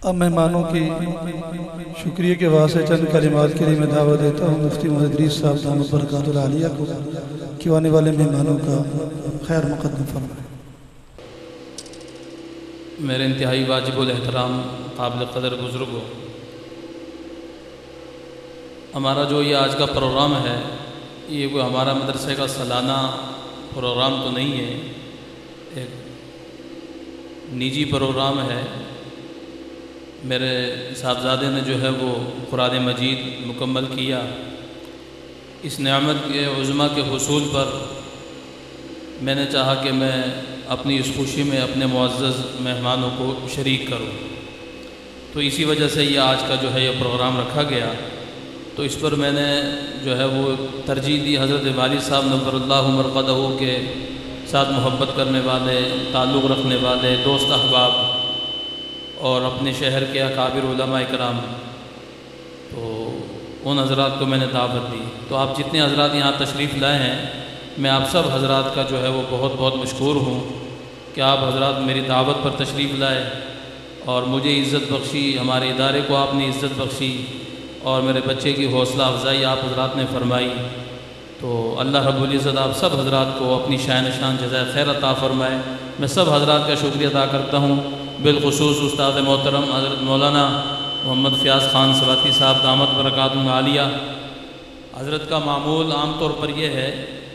اب مہمانوں کی شکریہ کے واسطے چند کلمات کے لیے میں دعوت دیتا ہوں مفتی محمد ادریس صاحب دامت برکاتہ العالیہ کو کہ آنے والے مہمانوں کا خیر مقدم فرمائیں۔ میرے انتہائی واجب الاحترام قابل قدر بزرگوں، ہمارا جو یہ آج کا پروگرام ہے یہ کوئی ہمارا مدرسے کا سالانہ پروگرام تو نہیں ہے، ایک نجی پروگرام ہے۔ میرے صاحبزادے نے جو ہے وہ قرآن مجید مکمل کیا، اس نعمت کے عظمیٰ کے حصول پر میں نے چاہا کہ میں اپنی اس خوشی میں اپنے معزز مہمانوں کو شریک کروں، تو اسی وجہ سے یہ آج کا جو ہے یہ پروگرام رکھا گیا۔ تو اس پر میں نے جو ہے وہ ترجیح دی حضرت والد صاحب نور اللہ مرقدہ کے ساتھ محبت کرنے والے، تعلق رکھنے والے دوست احباب اور اپنے شہر کے اکابر علماء کرام، تو ان حضرات کو میں نے دعوت دی۔ تو آپ جتنے حضرات یہاں تشریف لائے ہیں، میں آپ سب حضرات کا جو ہے وہ بہت بہت مشکور ہوں کہ آپ حضرات میری دعوت پر تشریف لائے اور مجھے عزت بخشی، ہمارے ادارے کو آپ نے عزت بخشی اور میرے بچے کی حوصلہ افزائی آپ حضرات نے فرمائی۔ تو اللہ رب العزت آپ سب حضرات کو اپنی شان شان جزائے خیر عطا فرمائے۔ میں سب حضرات کا شکریہ ادا کرتا ہوں، بالخصوص استاد محترم حضرت مولانا محمد فیاض خان سواتی صاحب دامت برکاتہ العالیہ۔ حضرت کا معمول عام طور پر یہ ہے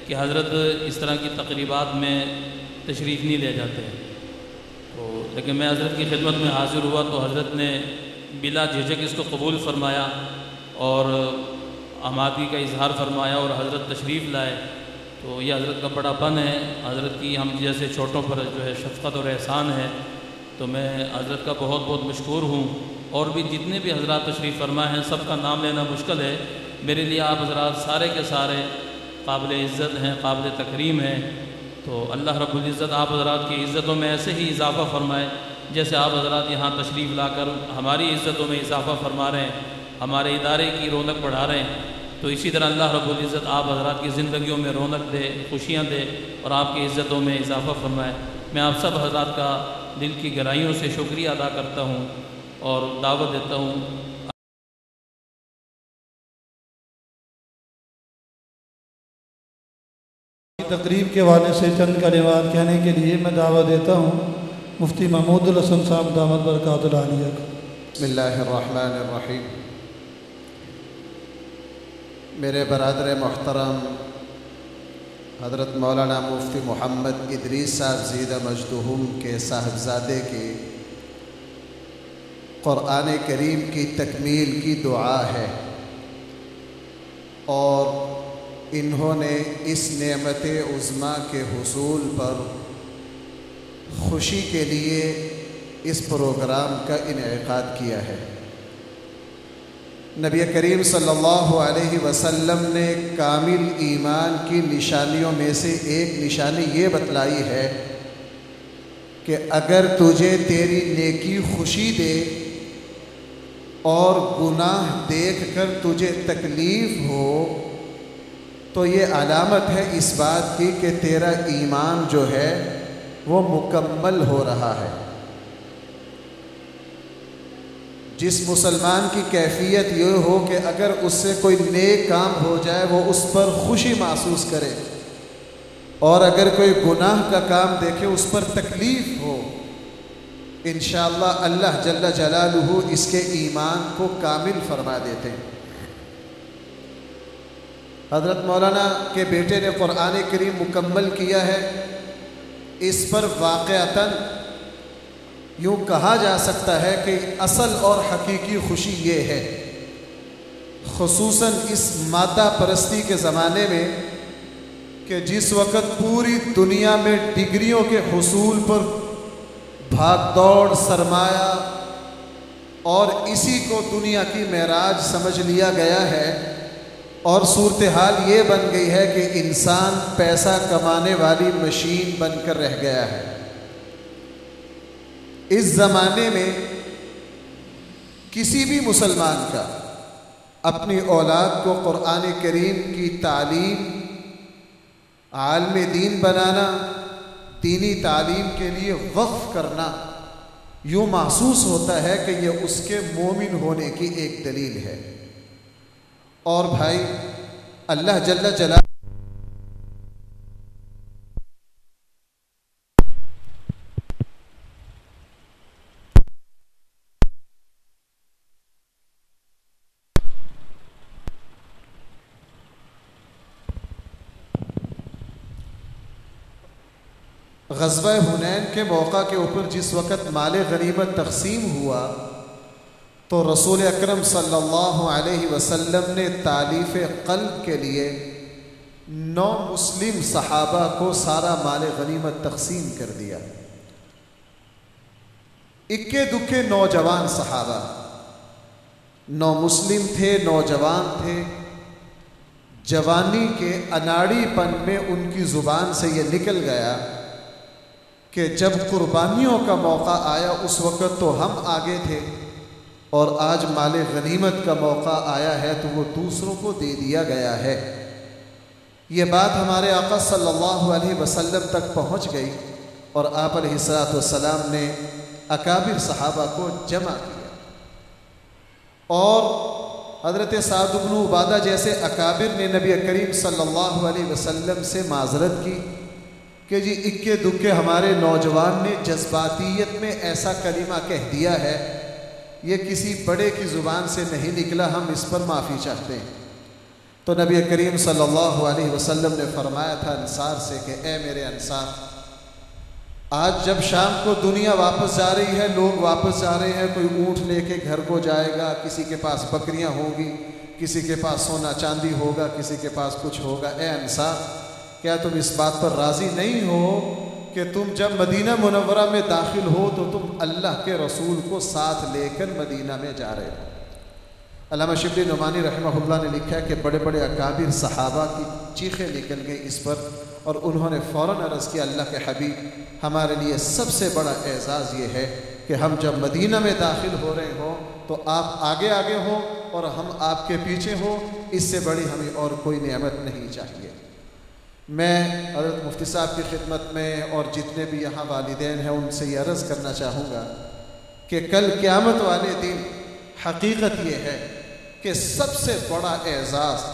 کہ حضرت اس طرح کی تقریبات میں تشریف نہیں لے جاتے، تو لیکن میں حضرت کی خدمت میں حاضر ہوا تو حضرت نے بلا جھجک اس کو قبول فرمایا اور آمادگی کا اظہار فرمایا اور حضرت تشریف لائے۔ تو یہ حضرت کا بڑا پن ہے، حضرت کی ہم جیسے چھوٹوں پر جو ہے شفقت اور احسان ہے، تو میں حضرت کا بہت بہت مشکور ہوں۔ اور بھی جتنے بھی حضرات تشریف فرمائے ہیں سب کا نام لینا مشکل ہے، میرے لیے آپ حضرات سارے کے سارے قابل عزت ہیں، قابل تکریم ہیں۔ تو اللہ رب العزت آپ حضرات کی عزتوں میں ایسے ہی اضافہ فرمائے جیسے آپ حضرات یہاں تشریف لا کر ہماری عزتوں میں اضافہ فرما رہے ہیں، ہمارے ادارے کی رونق بڑھا رہے ہیں۔ تو اسی طرح اللہ رب العزت آپ حضرات کی زندگیوں میں رونق دے، خوشیاں دے اور آپ کی عزتوں میں اضافہ فرمائے۔ میں آپ سب حضرات کا دل کی گہرائیوں سے شکریہ ادا کرتا ہوں اور دعوت دیتا ہوں۔ تقریب کے حوالے سے چند کلمات کہنے کے لیے میں دعوت دیتا ہوں مفتی محمود الحسن صاحب دامت برکاتہ العالیہ کو۔ بسم اللہ الرحمن الرحیم۔ میرے برادر محترم حضرت مولانا مفتی محمد ادریس صاحب زیدہ مجدہم کے صاحبزادے کی قرآن کریم کی تکمیل کی دعا ہے، اور انہوں نے اس نعمت عظمیٰ کے حصول پر خوشی کے لیے اس پروگرام کا انعقاد کیا ہے۔ نبی کریم صلی اللہ علیہ وسلم نے کامل ایمان کی نشانیوں میں سے ایک نشانی یہ بتلائی ہے کہ اگر تجھے تیری نیکی خوشی دے اور گناہ دیکھ کر تجھے تکلیف ہو تو یہ علامت ہے اس بات کی کہ تیرا ایمان جو ہے وہ مکمل ہو رہا ہے۔ جس مسلمان کی کیفیت یہ ہو کہ اگر اس سے کوئی نیک کام ہو جائے وہ اس پر خوشی محسوس کرے، اور اگر کوئی گناہ کا کام دیکھے اس پر تکلیف ہو، انشاءاللہ اللہ جل جلالہ اس کے ایمان کو کامل فرما دیتے ہیں۔ حضرت مولانا کے بیٹے نے قرآن کریم مکمل کیا ہے، اس پر واقعتاً یوں کہا جا سکتا ہے کہ اصل اور حقیقی خوشی یہ ہے، خصوصاً اس مادہ پرستی کے زمانے میں کہ جس وقت پوری دنیا میں ڈگریوں کے حصول پر بھاگ دوڑ، سرمایہ اور اسی کو دنیا کی معراج سمجھ لیا گیا ہے، اور صورتحال یہ بن گئی ہے کہ انسان پیسہ کمانے والی مشین بن کر رہ گیا ہے۔ اس زمانے میں کسی بھی مسلمان کا اپنی اولاد کو قرآن کریم کی تعلیم، عالم دین بنانا، دینی تعلیم کے لیے وقف کرنا یوں محسوس ہوتا ہے کہ یہ اس کے مومن ہونے کی ایک دلیل ہے۔ اور بھائی اللہ جل جلالہ غزوہ حنین کے موقع کے اوپر جس وقت مال غنیمت تقسیم ہوا تو رسول اکرم صلی اللہ علیہ وسلم نے تالیف قلب کے لیے 9 مسلم صحابہ کو سارا مال غنیمت تقسیم کر دیا۔ اکے دکے نوجوان صحابہ، 9 مسلم تھے، نوجوان تھے، جوانی کے اناڑی پن میں ان کی زبان سے یہ نکل گیا کہ جب قربانیوں کا موقع آیا اس وقت تو ہم آگے تھے، اور آج مال غنیمت کا موقع آیا ہے تو وہ دوسروں کو دے دیا گیا ہے۔ یہ بات ہمارے آقا صلی اللہ علیہ وسلم تک پہنچ گئی، اور آپ علیہ السلام نے اکابر صحابہ کو جمع کیا، اور حضرت سعد بن عبادہ جیسے اکابر نے نبی کریم صلی اللہ علیہ وسلم سے معذرت کی کہ جی اکے دکے ہمارے نوجوان نے جذباتیت میں ایسا کلمہ کہہ دیا ہے، یہ کسی بڑے کی زبان سے نہیں نکلا، ہم اس پر معافی چاہتے ہیں۔ تو نبی کریم صلی اللہ علیہ وسلم نے فرمایا تھا انصار سے کہ اے میرے انصار، آج جب شام کو دنیا واپس جا رہی ہے، لوگ واپس جا رہے ہیں، کوئی اونٹ لے کے گھر کو جائے گا، کسی کے پاس بکریاں ہوں گی، کسی کے پاس سونا چاندی ہوگا، کسی کے پاس کچھ ہوگا، اے انصار کیا تم اس بات پر راضی نہیں ہو کہ تم جب مدینہ منورہ میں داخل ہو تو تم اللہ کے رسول کو ساتھ لے کر مدینہ میں جا رہے ہو؟ علامہ شبلی نعمانی رحمہ اللہ نے لکھا ہے کہ بڑے بڑے اکابر صحابہ کی چیخیں نکل گئی اس پر، اور انہوں نے فوراً عرض کیا اللہ کے حبیب، ہمارے لیے سب سے بڑا اعزاز یہ ہے کہ ہم جب مدینہ میں داخل ہو رہے ہوں تو آپ آگے آگے ہوں اور ہم آپ کے پیچھے ہوں، اس سے بڑی ہمیں اور کوئی نعمت نہیں چاہیے۔ میں حضرت مفتی صاحب کی خدمت میں اور جتنے بھی یہاں والدین ہیں ان سے یہ عرض کرنا چاہوں گا کہ کل قیامت والے دن حقیقت یہ ہے کہ سب سے بڑا اعزاز،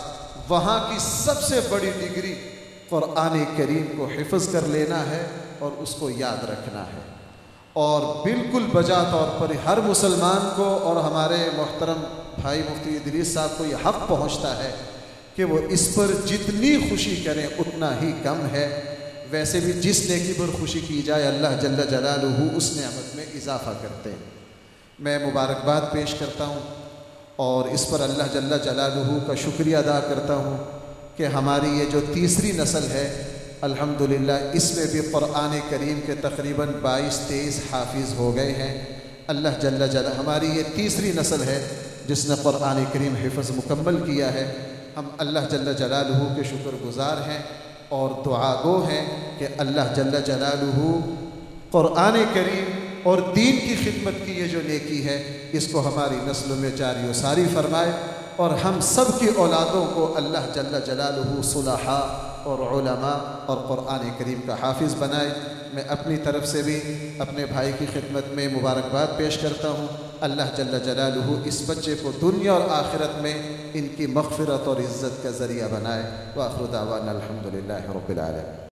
وہاں کی سب سے بڑی ڈگری قرآن کریم کو حفظ کر لینا ہے اور اس کو یاد رکھنا ہے، اور بالکل بجا طور پر ہر مسلمان کو اور ہمارے محترم بھائی مفتی ادریس صاحب کو یہ حق پہنچتا ہے کہ وہ اس پر جتنی خوشی کریں اتنا ہی کم ہے۔ ویسے بھی جس نیکی پر خوشی کی جائے اللہ جل جلالہ اس نعمت میں اضافہ کرتے ہیں۔ میں مبارکباد پیش کرتا ہوں اور اس پر اللہ جل جلالہ کا شکریہ ادا کرتا ہوں کہ ہماری یہ جو تیسری نسل ہے الحمدللہ اس میں بھی قرآن کریم کے تقریباً 22-23 حافظ ہو گئے ہیں۔ اللہ جل جلالہ ہماری یہ تیسری نسل ہے جس نے قرآن کریم حفظ مکمل کیا ہے۔ ہم اللہ جل جلالہ کے شکر گزار ہیں اور دعا گو ہیں کہ اللہ جل جلالہ قرآن کریم اور دین کی خدمت کی یہ جو نیکی ہے اس کو ہماری نسلوں میں جاری و ساری فرمائے، اور ہم سب کی اولادوں کو اللہ جل جلالہ صلحاء اور علماء اور قرآن کریم کا حافظ بنائے۔ میں اپنی طرف سے بھی اپنے بھائی کی خدمت میں مبارکباد پیش کرتا ہوں۔ اللہ جل جلالہ اس بچے کو دنیا اور آخرت میں ان کی مغفرت اور عزت کا ذریعہ بنائے۔ وآخر دعوانا الحمدللہ رب العالمین۔